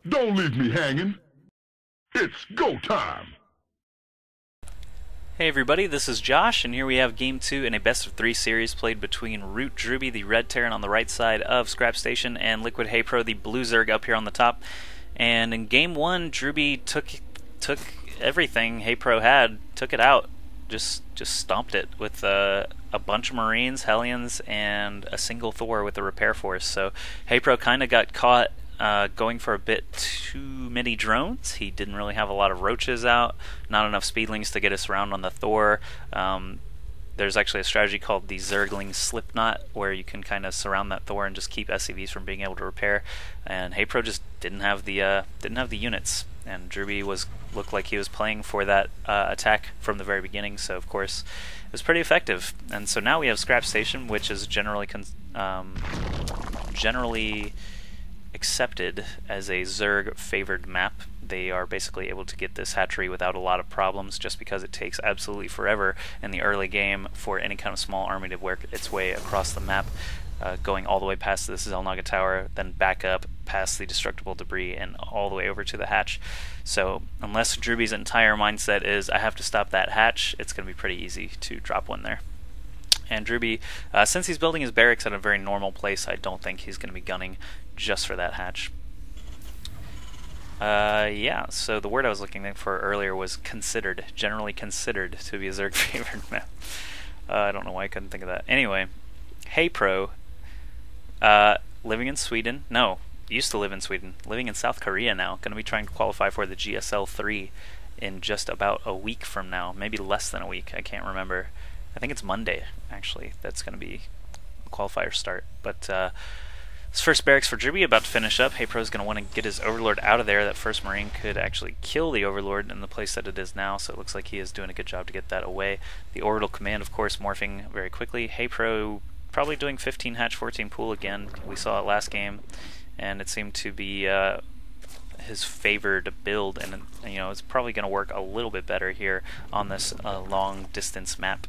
Don't leave me hanging. It's go time. Hey everybody, this is Josh, and here we have Game 2 in a best-of-3 series played between drewbie, the red Terran on the right side of Scrap Station, and Liquid HayprO, the blue Zerg up here on the top. And in Game 1, drewbie took everything HayprO had, took it out, just stomped it with a bunch of Marines, Hellions, and a single Thor with a repair force. So HayprO kind of got caught going for a bit too many drones. He didn't really have a lot of roaches out, not enough speedlings to get us around on the Thor. There's actually a strategy called the Zergling Slipknot, where you can kind of surround that Thor and just keep SCVs from being able to repair. And HayprO just didn't have the units, and drewbie looked like he was playing for that attack from the very beginning. So of course it was pretty effective. And so now we have Scrap Station, which is generally accepted as a Zerg favored map. They are basically able to get this hatchery without a lot of problems, just because it takes absolutely forever in the early game for any kind of small army to work its way across the map, going all the way past this Zelnaga tower, then back up past the destructible debris and all the way over to the hatch. So unless drewbie's entire mindset is I have to stop that hatch, it's going to be pretty easy to drop one there. And drewbie, since he's building his barracks at a very normal place, I don't think he's going to be gunning just for that hatch. Yeah, so the word I was looking for earlier was considered, generally considered to be a Zerg favored map. I don't know why I couldn't think of that. Anyway, HayprO, living in Sweden, no, used to live in Sweden, living in South Korea now, going to be trying to qualify for the GSL 3 in just about a week from now, maybe less than a week, I can't remember. I think it's Monday, actually, that's going to be the qualifier start. But this first barracks for drewbie about to finish up. HayprO is going to want to get his Overlord out of there. That first Marine could actually kill the Overlord in the place that it is now, so it looks like he is doing a good job to get that away. The Orbital Command, of course, morphing very quickly. HayprO probably doing 15 hatch, 14 pool again. We saw it last game, and it seemed to be his favored build, and you know, it's probably going to work a little bit better here on this long distance map.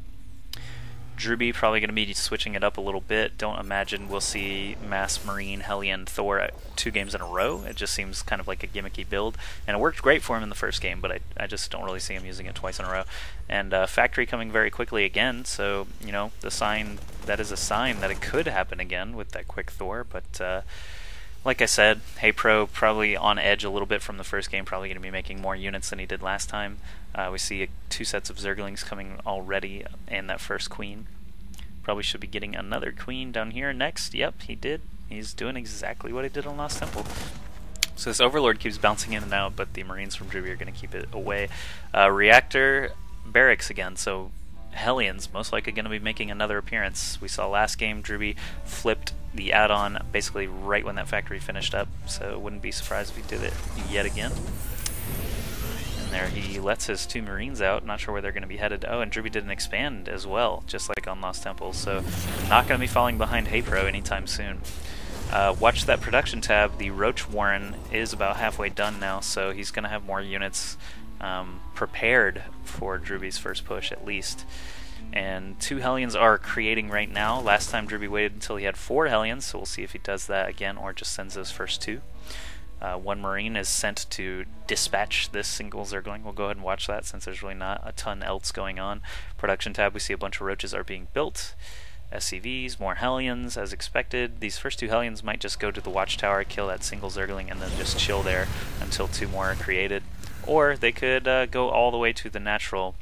Drewbie probably going to be switching it up a little bit. Don't imagine we'll see Mass Marine, Hellion, Thor 2 games in a row. It just seems kind of like a gimmicky build, and it worked great for him in the first game, but I just don't really see him using it twice in a row. And Factory coming very quickly again, so you know, that is a sign that it could happen again with that quick Thor. But like I said, HayprO probably on edge a little bit from the first game, probably going to be making more units than he did last time. We see 2 sets of Zerglings coming already, and that first Queen. Probably should be getting another Queen down here next. Yep, he did. He's doing exactly what he did on Lost Temple. So this Overlord keeps bouncing in and out, but the Marines from drewbie are going to keep it away. Reactor barracks again, so Hellions most likely going to be making another appearance. We saw last game drewbie flipped the add-on basically right when that factory finished up, so wouldn't be surprised if he did it yet again. And there he lets his 2 Marines out, not sure where they're going to be headed. Oh, and drewbie did an expand as well, just like on Lost Temple, so not going to be falling behind HayprO anytime soon. Watch that production tab. The Roach Warren is about halfway done now, so he's going to have more units prepared for drewbie's first push at least. And 2 Hellions are creating right now. Last time drewbie waited until he had 4 Hellions, so we'll see if he does that again or just sends those first 2. 1 Marine is sent to dispatch this single Zergling. We'll go ahead and watch that since there's really not a ton else going on. Production tab, we see a bunch of Roaches are being built. SCVs, more Hellions as expected. These first 2 Hellions might just go to the watchtower, kill that single Zergling, and then just chill there until 2 more are created. Or they could go all the way to the natural.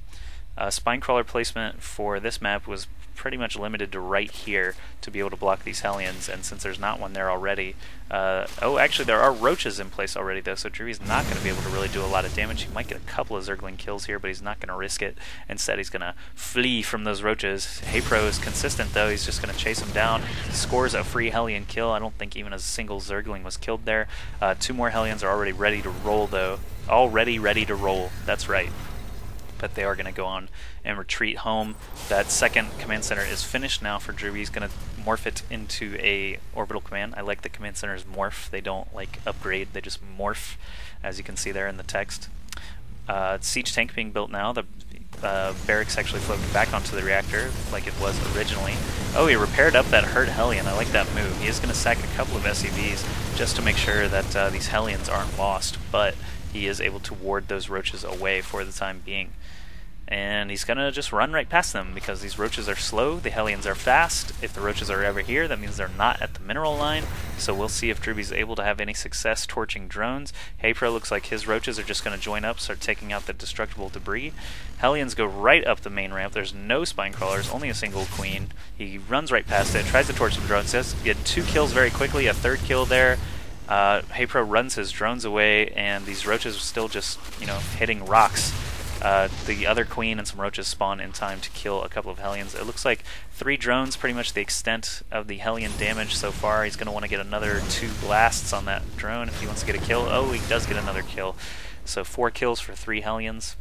Spinecrawler placement for this map was pretty much limited to right here to be able to block these Hellions, and since there's not one there already, oh, actually there are Roaches in place already though, so drewbie's not going to be able to really do a lot of damage. He might get a couple of Zergling kills here, but he's not going to risk it. Instead he's going to flee from those Roaches. HayprO is consistent though, he's just going to chase him down. He scores a free Hellion kill. I don't think even a single Zergling was killed there. 2 more Hellions are already ready to roll though. Already ready to roll, that's right. But they are going to go on and retreat home. That second command center is finished now for drewbie. He's going to morph it into a orbital command. I like the command centers morph. They don't like upgrade, they just morph, as you can see there in the text. Siege tank being built now. The barracks actually floating back onto the reactor like it was originally. Oh, he repaired up that hurt Hellion. I like that move. He is going to sack a couple of SCVs just to make sure that these Hellions aren't lost, but he is able to ward those roaches away for the time being. And he's gonna just run right past them because these roaches are slow, the Hellions are fast. If the roaches are ever here, that means they're not at the mineral line. So we'll see if drewbie's able to have any success torching drones. HayprO looks like his roaches are just gonna join up, start taking out the destructible debris. Hellions go right up the main ramp. There's no spine crawlers, only a single queen. He runs right past it, tries to torch some drones, does get 2 kills very quickly, a 3rd kill there. HayprO runs his drones away, and these roaches are still just, you know, hitting rocks. The other queen and some roaches spawn in time to kill a couple of Hellions. It looks like 3 drones, pretty much the extent of the Hellion damage so far. He's going to want to get another 2 blasts on that drone if he wants to get a kill. Oh, he does get another kill. So 4 kills for 3 Hellions.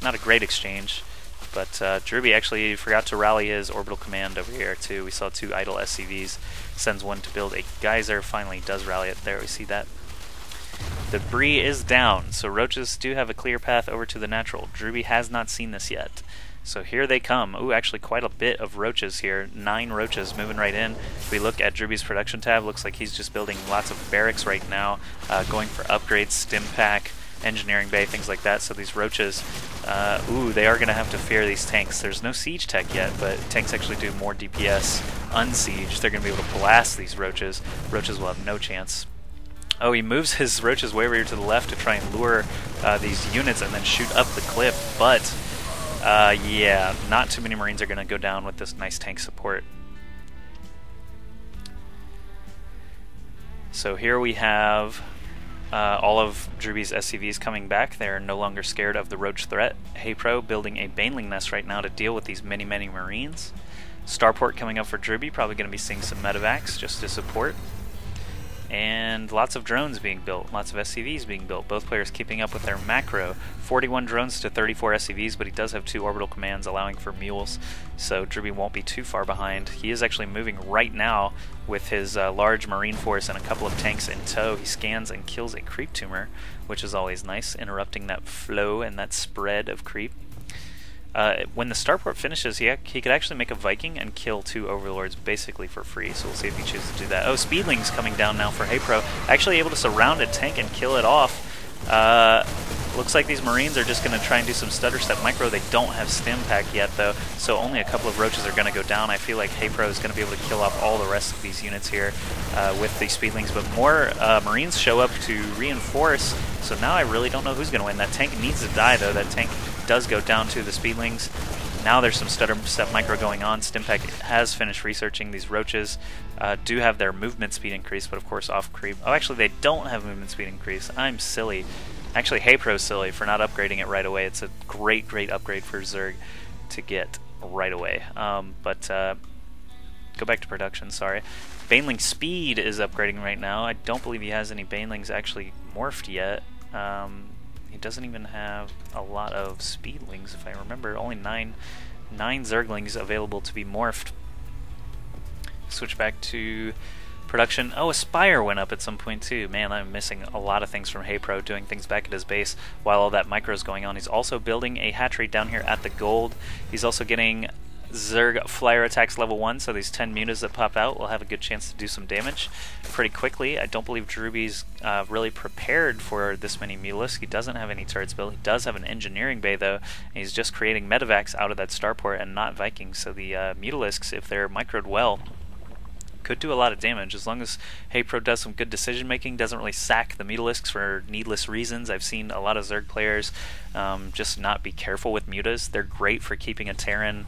Not a great exchange, but drewbie actually forgot to rally his orbital command over here too. We saw 2 idle SCVs. Sends one to build a geyser. Finally does rally it. There we see that. Debris is down, so roaches do have a clear path over to the natural. drewbie has not seen this yet. So here they come. Ooh, actually quite a bit of roaches here. 9 roaches moving right in. If we look at drewbie's production tab, looks like he's just building lots of barracks right now, going for upgrades, stim pack, engineering bay, things like that. So these roaches, ooh, they are going to have to fear these tanks. There's no siege tech yet, but tanks actually do more DPS unsieged. They're going to be able to blast these roaches. Roaches will have no chance. Oh, he moves his roaches way over here to the left to try and lure these units and then shoot up the cliff, but yeah, not too many Marines are going to go down with this nice tank support. So here we have all of drewbie's SCVs coming back. They're no longer scared of the roach threat. HayprO building a baneling nest right now to deal with these many Marines. Starport coming up for drewbie, probably going to be seeing some medevacs just to support. And lots of drones being built, lots of SCVs being built, both players keeping up with their macro. 41 drones to 34 SCVs, but he does have 2 orbital commands allowing for mules, so drewbie won't be too far behind. He is actually moving right now with his large marine force and a couple of tanks in tow. He scans and kills a creep tumor, which is always nice, interrupting that flow and that spread of creep. When the starport finishes, he could actually make a Viking and kill 2 overlords basically for free, so we'll see if he chooses to do that. Oh, Speedling's coming down now for HayprO, actually able to surround a tank and kill it off. Looks like these Marines are just going to try and do some stutter step micro. They don't have stim pack yet though, so only a couple of roaches are going to go down. I feel like HayprO is going to be able to kill off all the rest of these units here with the Speedlings, but more Marines show up to reinforce, so now I really don't know who's going to win. That tank needs to die though. That tank does go down to the Speedlings. Now there's some stutter step micro going on. Stimpack has finished researching. These roaches do have their movement speed increase, but of course off creep. Oh, actually they don't have movement speed increase. I'm silly. Actually, HayprO's silly for not upgrading it right away. It's a great upgrade for Zerg to get right away. Go back to production, sorry. Baneling speed is upgrading right now. I don't believe he has any Banelings actually morphed yet. He doesn't even have a lot of Speedlings, if I remember. Only 9 Zerglings available to be morphed. Switch back to production. Oh, Aspire went up at some point too. Man, I'm missing a lot of things from HayprO, doing things back at his base while all that micro is going on. He's also building a hatchery down here at the gold. He's also getting Zerg flyer attacks level 1, so these 10 mutas that pop out will have a good chance to do some damage pretty quickly. I don't believe drewbie's really prepared for this many Mutalisk. He doesn't have any turrets built. He does have an engineering bay though, and he's just creating medevacs out of that starport and not Vikings. So the Mutalisks, if they're microed well, could do a lot of damage as long as HayprO does some good decision making, doesn't really sack the Mutalisks for needless reasons. I've seen a lot of Zerg players just not be careful with mutas. They're great for keeping a Terran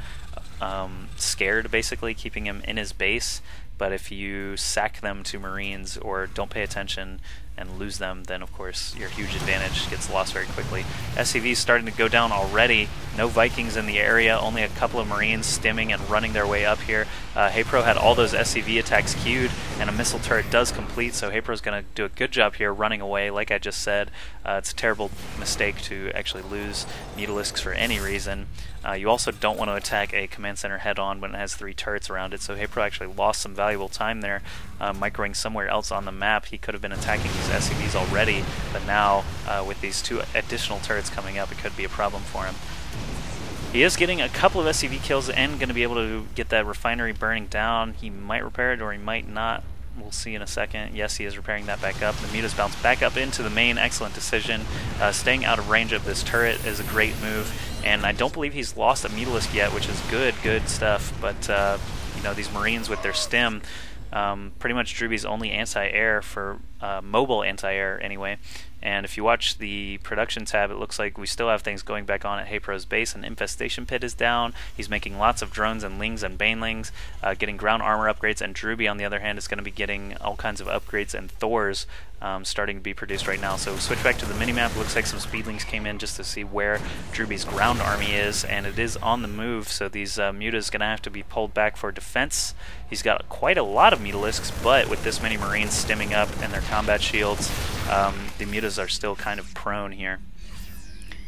scared, basically keeping him in his base, but if you sack them to Marines or don't pay attention and lose them, then of course your huge advantage gets lost very quickly. SCV's starting to go down already. No Vikings in the area, only a couple of Marines stimming and running their way up here. HayprO had all those SCV attacks queued, and a missile turret does complete, so HayprO's going to do a good job here running away. Like I just said, it's a terrible mistake to actually lose Mutalisks for any reason. You also don't want to attack a command center head-on when it has 3 turrets around it, so HayprO actually lost some valuable time there, microing somewhere else on the map. He could have been attacking these SCVs already, but now with these 2 additional turrets coming up, it could be a problem for him. He is getting a couple of SCV kills and going to be able to get that refinery burning down. He might repair it or he might not. We'll see in a second. Yes, he is repairing that back up. The Mutas bounce back up into the main. Excellent decision. Staying out of range of this turret is a great move. And I don't believe he's lost a Mutalisk yet, which is good stuff. But, you know, these Marines with their stim, pretty much drewbie's only anti-air for mobile anti-air anyway. And if you watch the production tab, it looks like we still have things going back on at HayprO's base. An infestation pit is down. He's making lots of drones and lings and banelings, getting ground armor upgrades. And drewbie, on the other hand, is going to be getting all kinds of upgrades and Thors starting to be produced right now. So switch back to the minimap. Looks like some speedlings came in just to see where drewbie's ground army is, and it is on the move. So these mutas going to have to be pulled back for defense. He's got quite a lot of Mutalisks, but with this many Marines stimming up and their combat shields, the mutas are still kind of prone here.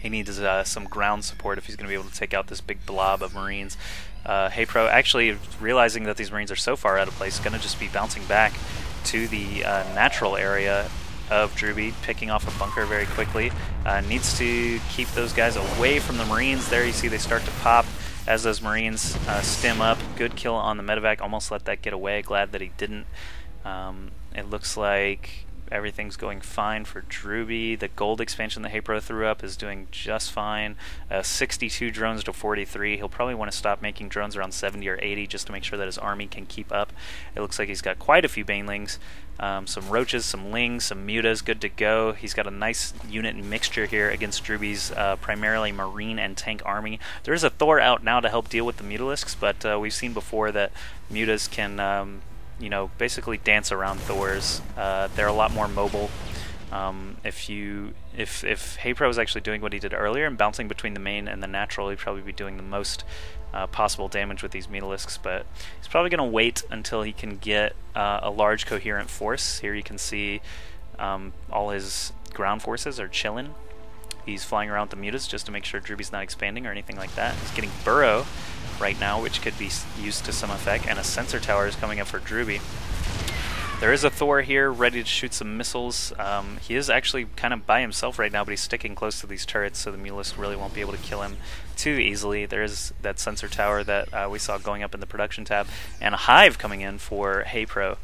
He needs some ground support if he's going to be able to take out this big blob of Marines. HayprO, actually realizing that these Marines are so far out of place, is going to just be bouncing back to the natural area of drewbie, picking off a bunker very quickly. Needs to keep those guys away from the Marines. There you see they start to pop as those Marines stim up. Good kill on the medevac, almost let that get away. Glad that he didn't. It looks like everything's going fine for drewbie. The gold expansion that HayprO threw up is doing just fine. 62 drones to 43. He'll probably want to stop making drones around 70 or 80 just to make sure that his army can keep up. It looks like he's got quite a few banelings, some roaches, some lings, some mutas, good to go. He's got a nice unit mixture here against drewbie's primarily marine and tank army. There is a Thor out now to help deal with the Mutalisks, but we've seen before that mutas can you know, basically dance around Thors. They're a lot more mobile. If HayprO was actually doing what he did earlier and bouncing between the main and the natural, he'd probably be doing the most possible damage with these Mutalisks, but he's probably going to wait until he can get a large coherent force. Here you can see all his ground forces are chilling. He's flying around the mutas just to make sure drewbie's not expanding or anything like that. He's getting burrow right now, which could be used to some effect, and a sensor tower is coming up for drewbie. There is a Thor here ready to shoot some missiles. He is actually kind of by himself right now, but he's sticking close to these turrets, so the Mutalisk really won't be able to kill him too easily. There is that sensor tower that we saw going up in the production tab, and a hive coming in for HayprO.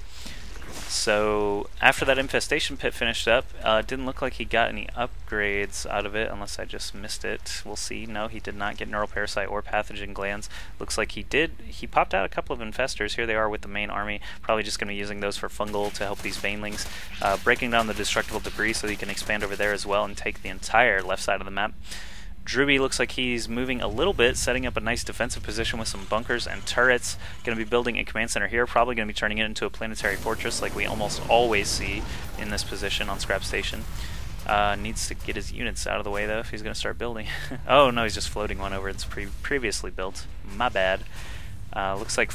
So after that infestation pit finished up, it didn't look like he got any upgrades out of it, unless I just missed it. We'll see. No, he did not get neural parasite or pathogen glands. Looks like he did. He popped out a couple of infestors. Here they are with the main army. Probably just going to be using those for fungal to help these banelings. Breaking down the destructible debris so he can expand over there as well and take the entire left side of the map. Drewbie looks like he's moving a little bit, setting up a nice defensive position with some bunkers and turrets. Going to be building a command center here, probably going to be turning it into a planetary fortress like we almost always see in this position on Scrap Station. Needs to get his units out of the way though if he's going to start building. Oh no, he's just floating one over. It's previously built. My bad. Looks like